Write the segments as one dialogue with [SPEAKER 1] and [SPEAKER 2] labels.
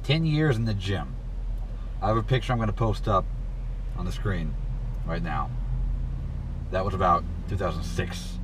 [SPEAKER 1] 10 years in the gym. I have a picture I'm going to post up on the screen right now. That was about 2006.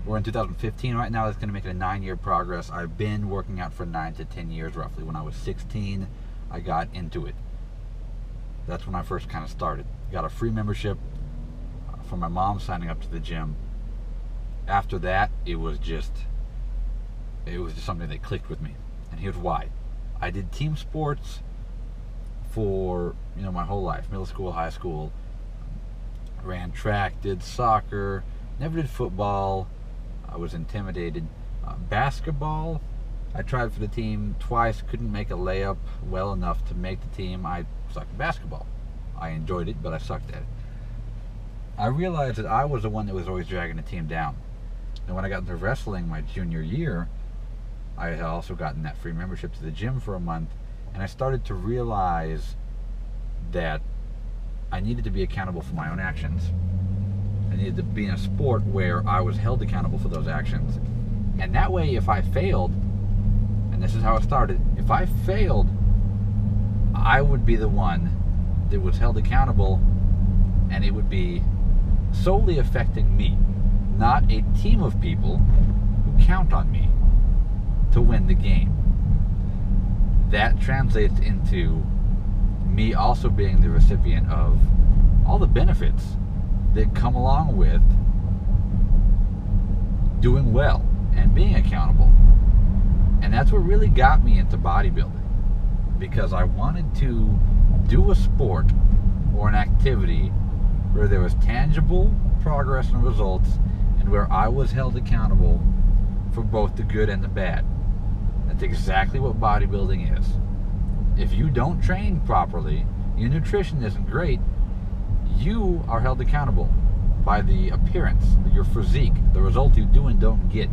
[SPEAKER 1] We're in 2015 right now. That's going to make it a 9-year progress. I've been working out for 9 to 10 years roughly. When I was 16, I got into it. That's when I first kind of started. Got a free membership from my mom signing up to the gym. After that, it was just something that clicked with me. And here's why. I did team sports for, my whole life. Middle school, high school. Ran track, did soccer, never did football. I was intimidated. Basketball, I tried for the team twice, couldn't make a layup well enough to make the team. I sucked at basketball. I enjoyed it, but I sucked at it. I realized that I was the one that was always dragging the team down. And when I got into wrestling my junior year, I had also gotten that free membership to the gym for a month, and I started to realize that I needed to be accountable for my own actions. I needed to be in a sport where I was held accountable for those actions. And that way, if I failed, and this is how it started, if I failed, I would be the one that was held accountable, and it would be solely affecting me, not a team of people who count on me to win the game. That translates into me also being the recipient of all the benefits that come along with doing well and being accountable. And that's what really got me into bodybuilding, because I wanted to do a sport or an activity where there was tangible progress and results, and where I was held accountable for both the good and the bad. That's exactly what bodybuilding is. If you don't train properly, your nutrition isn't great, you are held accountable by the appearance, your physique, the result you do and don't get.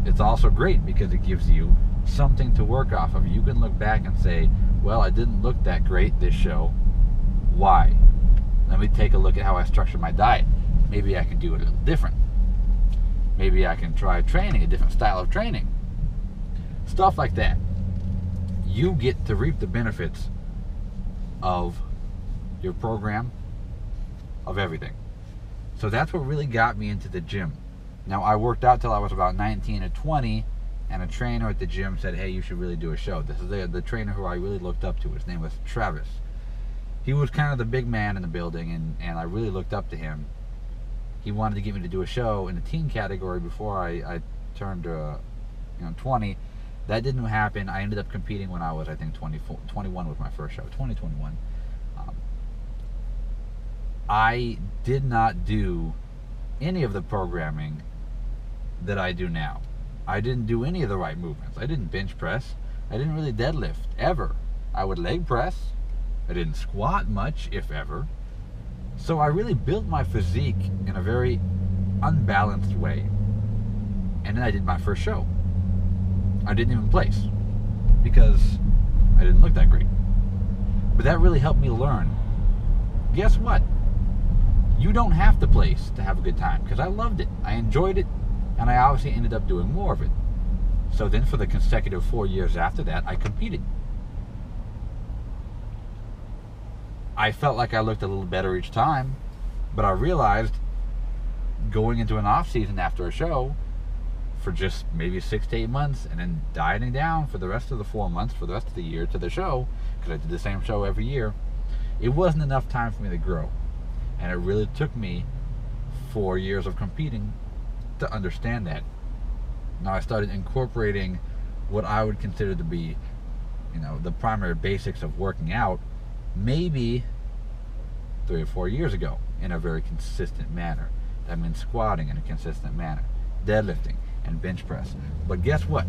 [SPEAKER 1] It's also great because it gives you something to work off of. You can look back and say, well, I didn't look that great this show. Why? Let me take a look at how I structure my diet. Maybe I can do it a little different. Maybe I can try training, a different style of training. Stuff like that. You get to reap the benefits of your program, of everything. So that's what really got me into the gym. Now, I worked out till I was about 19 or 20, and a trainer at the gym said, hey, you should really do a show. This is the trainer who I really looked up to. His name was Travis. He was kind of the big man in the building, and I really looked up to him. He wanted to get me to do a show in the teen category before I turned 20. That didn't happen. I ended up competing when I was, I think, 21 was my first show, 2021. I did not do any of the programming that I do now. I didn't do any of the right movements. I didn't bench press. I didn't really deadlift, ever. I would leg press. I didn't squat much, if ever. So I really built my physique in a very unbalanced way. And then I did my first show. I didn't even place because I didn't look that great. But that really helped me learn. Guess what? You don't have to place to have a good time, because I loved it. I enjoyed it, and I obviously ended up doing more of it. So then for the consecutive 4 years after that, I competed. I felt like I looked a little better each time, but I realized going into an off season after a show for just maybe 6 to 8 months, and then dieting down for the rest of the 4 months, for the rest of the year to the show, because I did the same show every year, it wasn't enough time for me to grow. And it really took me 4 years of competing to understand that. Now I started incorporating what I would consider to be, the primary basics of working out, maybe 3 or 4 years ago, in a very consistent manner. That means squatting in a consistent manner, deadlifting, and bench press. But guess what?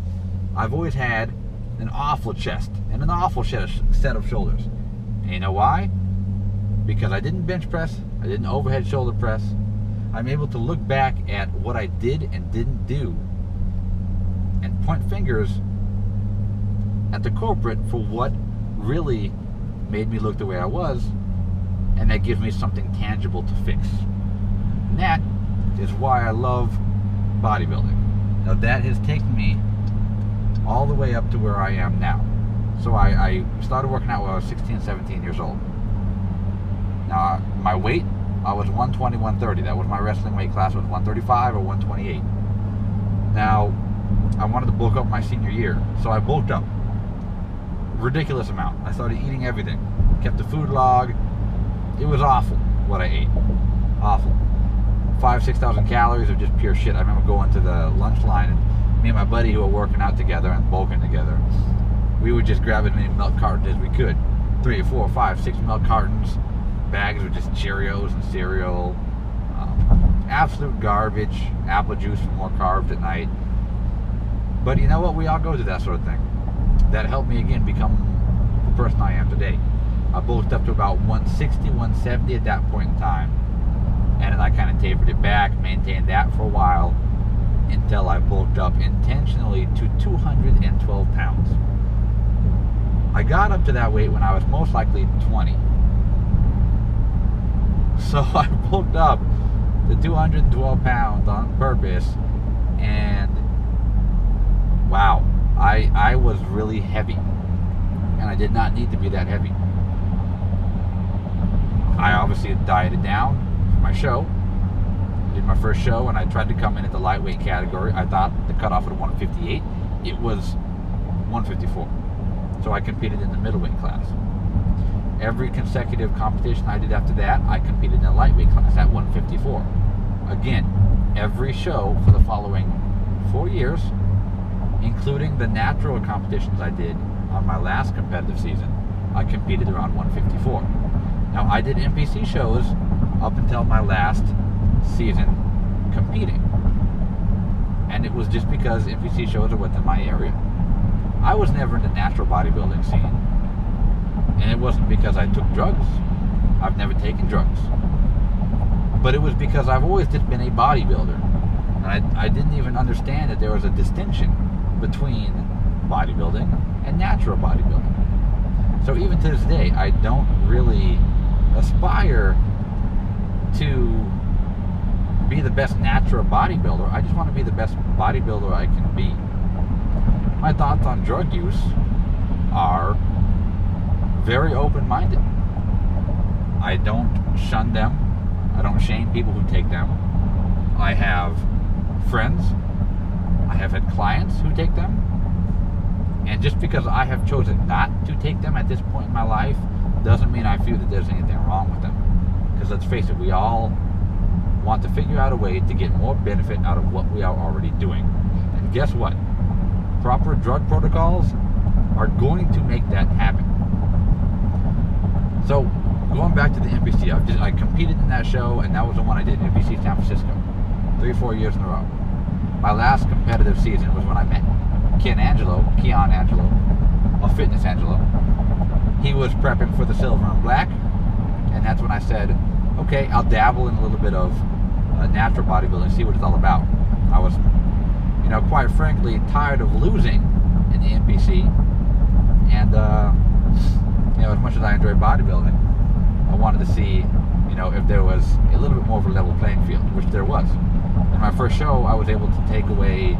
[SPEAKER 1] I've always had an awful chest and an awful set of shoulders. And you know why? Because I didn't bench press, I didn't overhead shoulder press. I'm able to look back at what I did and didn't do and point fingers at the culprit for what really made me look the way I was, and that gives me something tangible to fix. And that is why I love bodybuilding. Now that has taken me all the way up to where I am now. So I started working out when I was 16, 17 years old. Now, my weight, I was 120, 130. That was my wrestling weight class, was 135 or 128. Now, I wanted to bulk up my senior year, so I bulked up. Ridiculous amount. I started eating everything. Kept a food log. It was awful what I ate. Awful. 5,000, 6,000 calories of just pure shit. I remember going to the lunch line, and me and my buddy who were working out together and bulking together, we would just grab as many milk cartons as we could. 3, 4, 5, 6 milk cartons. Bags with just Cheerios and cereal. Absolute garbage. Apple juice for more carbs at night. But you know what? We all go through that sort of thing. That helped me, again, become the person I am today. I bulked up to about 160, 170 at that point in time. And then I kind of tapered it back, maintained that for a while, until I bulked up intentionally to 212 pounds. I got up to that weight when I was most likely 20. So I bulked up to 212 pounds on purpose, and wow, I was really heavy, and I did not need to be that heavy. I obviously dieted down for my show. Did my first show, and I tried to come in at the lightweight category. I thought the cutoff was 158. It was 154. So I competed in the middleweight class. Every consecutive competition I did after that, I competed in the lightweight class at 154. Again, every show for the following 4 years, including the natural competitions I did on my last competitive season, I competed around 154. Now, I did NPC shows up until my last season competing. And it was just because NPC shows are within my area. I was never in the natural bodybuilding scene. And it wasn't because I took drugs. I've never taken drugs. But it was because I've always just been a bodybuilder. And I didn't even understand that there was a distinction between bodybuilding and natural bodybuilding. So even to this day, I don't really aspire to be the best natural bodybuilder. I just want to be the best bodybuilder I can be. My thoughts on drug use are very open-minded. I don't shun them. I don't shame people who take them. I have friends. I have had clients who take them. And just because I have chosen not to take them at this point in my life doesn't mean I feel that there's anything wrong with them. Because let's face it, we all want to figure out a way to get more benefit out of what we are already doing. And guess what? Proper drug protocols are going to make that happen. So, going back to the NPC, I competed in that show, and that was the one I did, NPC San Francisco, 3 or 4 years in a row. My last competitive season was when I met Keon Angelo, of Fitness Angelo. He was prepping for the silver and black, and that's when I said, okay, I'll dabble in a little bit of natural bodybuilding, see what it's all about. I was, quite frankly, tired of losing in the NPC, and as much as I enjoy bodybuilding, I wanted to see, if there was a little bit more of a level playing field, which there was. In my first show, I was able to take away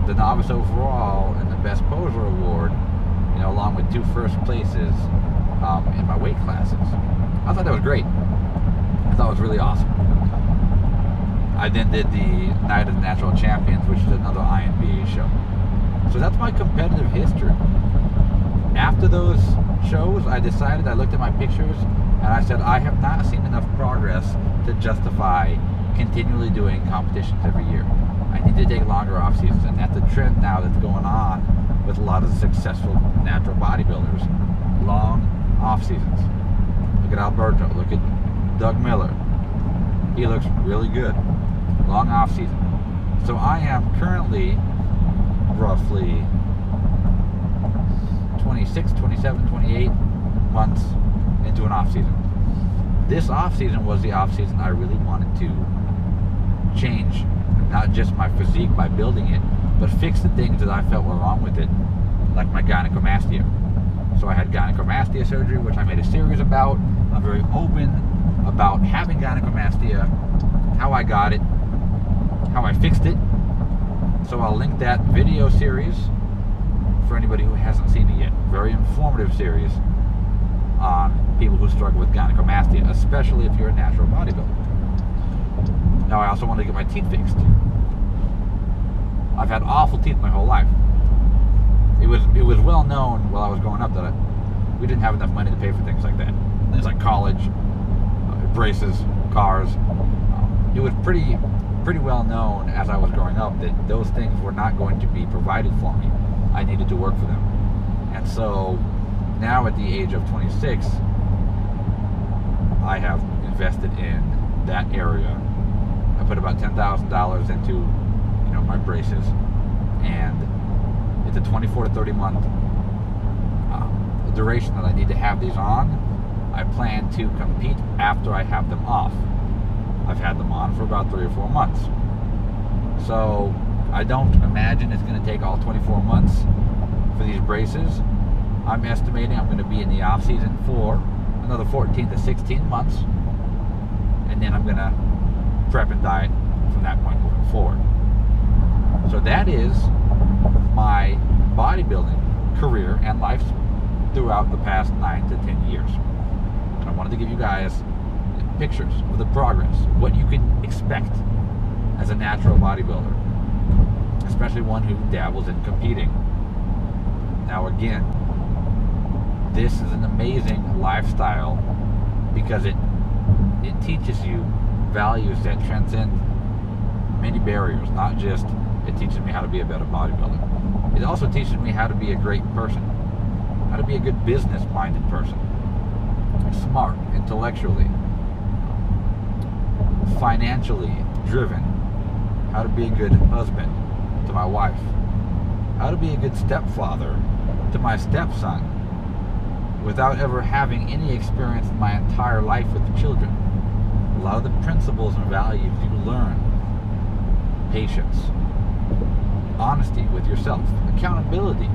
[SPEAKER 1] the novice overall and the best poser award, along with 2 first places in my weight classes. I thought that was great. I thought it was really awesome. I then did the Night of the Natural Champions, which is another INBA show. So that's my competitive history. After those shows, I looked at my pictures, and I said, I have not seen enough progress to justify continually doing competitions every year. I need to take longer off seasons, and that's a trend now that's going on with a lot of successful natural bodybuilders. Long off seasons. Look at Alberto, look at Doug Miller. He looks really good. Long off season. So I am currently roughly 26, 27, 28 months into an off season. This off season was the off season I really wanted to change not just my physique by building it, but fix the things that I felt were wrong with it, like my gynecomastia. So I had gynecomastia surgery, which I made a series about. I'm very open about having gynecomastia, how I got it, how I fixed it. So I'll link that video series for anybody who hasn't seen it yet. Very informative series on people who struggle with gynecomastia, especially if you're a natural bodybuilder. Now, I also want to get my teeth fixed. I've had awful teeth my whole life. It was well known while I was growing up that we didn't have enough money to pay for things like that. Things like college, braces, cars. It was pretty well known as I was growing up that those things were not going to be provided for me. I needed to work for them. And so now at the age of 26, I have invested in that area. I put about $10,000 into my braces, and it's a 24 to 30 month duration that I need to have these on. I plan to compete after I have them off. I've had them on for about 3 or 4 months, so I don't imagine it's going to take all 24 months for these braces. I'm estimating I'm going to be in the off season for another 14 to 16 months, and then I'm going to prep and diet from that point moving forward. So that is my bodybuilding career and life throughout the past 9 to 10 years. And I wanted to give you guys pictures of the progress, what you can expect as a natural bodybuilder, especially one who dabbles in competing. Now again, this is an amazing lifestyle because it teaches you values that transcend many barriers. Not just it teaches me how to be a better bodybuilder, it also teaches me how to be a great person, how to be a good business-minded person, smart, intellectually, financially driven, how to be a good husband to my wife, how to be a good stepfather to my stepson without ever having any experience in my entire life with the children. A lot of the principles and values you learn: patience, honesty with yourself, accountability.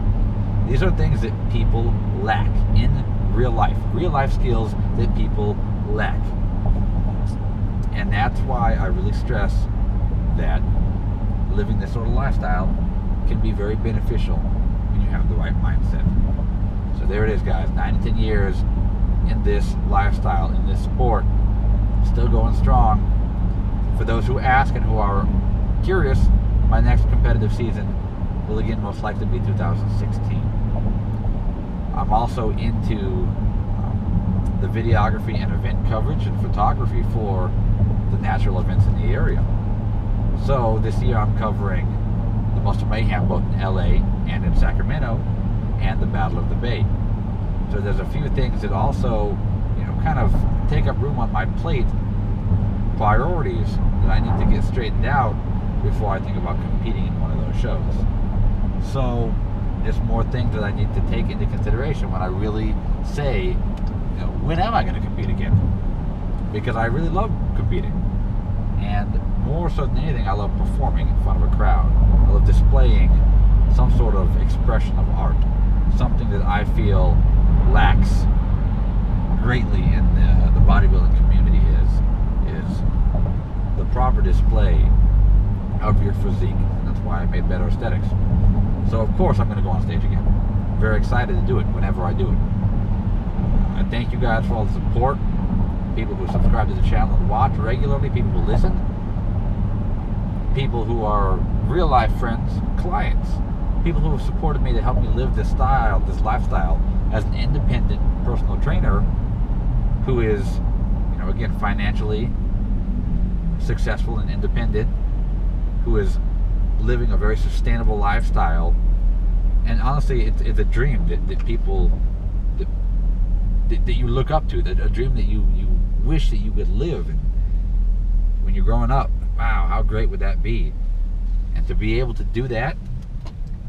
[SPEAKER 1] These are things that people lack in real life skills that people lack. And that's why I really stress that living this sort of lifestyle can be very beneficial when you have the right mindset. So there it is, guys. 9 to 10 years in this lifestyle, in this sport, still going strong. For those who ask and who are curious, my next competitive season will again most likely be 2016. I'm also into the videography and event coverage and photography for the natural events in the area. So this year I'm covering the Muscle Mayhem both in LA and in Sacramento, and the Battle of the Bay. So there's a few things that also, kind of take up room on my plate, priorities that I need to get straightened out before I think about competing in one of those shows. So just more things that I need to take into consideration when I really say, when am I going to compete again? Because I really love competing. And more so than anything, I love performing in front of a crowd. I love displaying some sort of expression of art. Something that I feel lacks greatly in the bodybuilding community is the proper display of your physique. That's why I made Better Aesthetics. So of course I'm going to go on stage again. Very excited to do it whenever I do it. I thank you guys for all the support. People who subscribe to the channel and watch regularly, people who listen, people who are real life friends, clients, people who have supported me to help me live this lifestyle as an independent personal trainer who is, again, financially successful and independent, who is living a very sustainable lifestyle. And honestly, it's a dream that people that you look up to, a dream that you wish that you could live. And when you're growing up, wow, how great would that be? And to be able to do that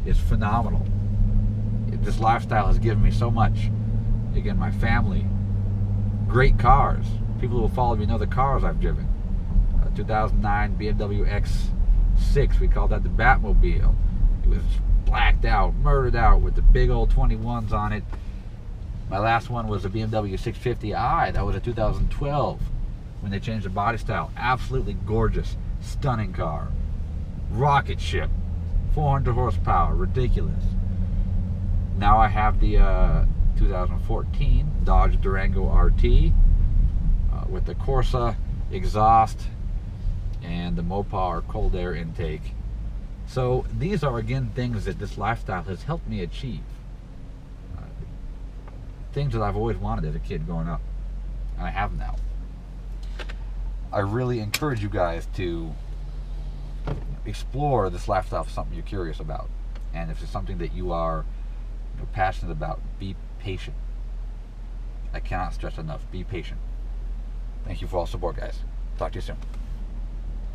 [SPEAKER 1] is phenomenal. This lifestyle has given me so much. Again, my family, great cars. People who follow me know the cars I've driven. 2009 BMW X6, we called that the Batmobile. It was blacked out, murdered out with the big old 21s on it. My last one was a BMW 650i. That was a 2012 when they changed the body style. Absolutely gorgeous, stunning car. Rocket ship, 400 horsepower, ridiculous. Now I have the 2014 Dodge Durango RT with the Corsa exhaust and the Mopar cold air intake. So these are, again, things that this lifestyle has helped me achieve. Things that I've always wanted as a kid growing up, and I have them now. I really encourage you guys to explore this lifestyle if it's something you're curious about. And if it's something that you are passionate about, be patient. I cannot stress enough, be patient. Thank you for all the support, guys. Talk to you soon.